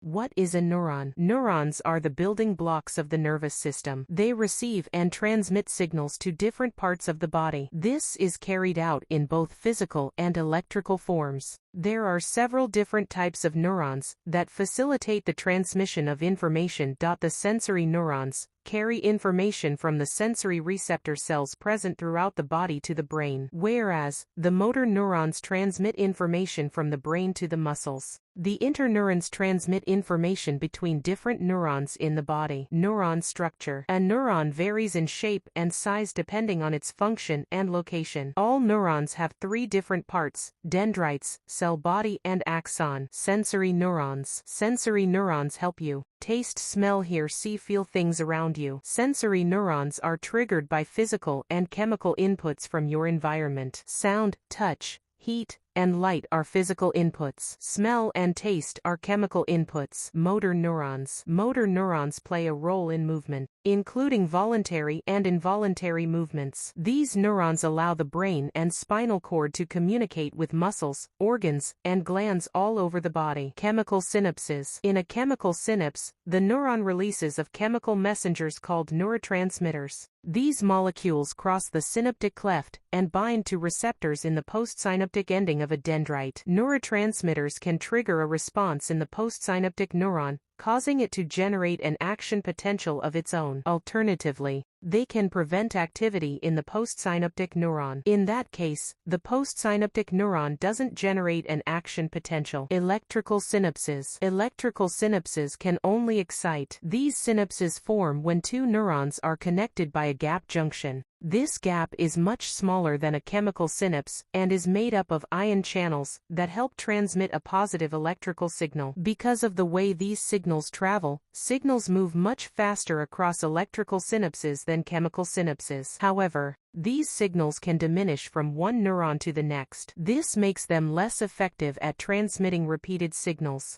What is a neuron? Neurons are the building blocks of the nervous system. They receive and transmit signals to different parts of the body. This is carried out in both physical and electrical forms. There are several different types of neurons that facilitate the transmission of information. The sensory neurons carry information from the sensory receptor cells present throughout the body to the brain, whereas the motor neurons transmit information from the brain to the muscles. The interneurons transmit information between different neurons in the body. Neuron structure. A neuron varies in shape and size depending on its function and location. All neurons have three different parts: dendrites, cell body, and axon. Sensory neurons. Sensory neurons help you taste, smell, hear, see, feel things around you. Sensory neurons are triggered by physical and chemical inputs from your environment. Sound, touch, heat, and light are physical inputs. Smell and taste are chemical inputs. Motor neurons. Motor neurons play a role in movement, including voluntary and involuntary movements. These neurons allow the brain and spinal cord to communicate with muscles, organs, and glands all over the body. Chemical synapses. In a chemical synapse, the neuron releases of chemical messengers called neurotransmitters. These molecules cross the synaptic cleft and bind to receptors in the postsynaptic ending of a dendrite. Neurotransmitters can trigger a response in the postsynaptic neuron, causing it to generate an action potential of its own. Alternatively, they can prevent activity in the postsynaptic neuron. In that case, the postsynaptic neuron doesn't generate an action potential. Electrical synapses. Electrical synapses can only excite. These synapses form when two neurons are connected by a gap junction. This gap is much smaller than a chemical synapse and is made up of ion channels that help transmit a positive electrical signal. Because of the way these signals travel, signals move much faster across electrical synapses than chemical synapses. However, these signals can diminish from one neuron to the next. This makes them less effective at transmitting repeated signals.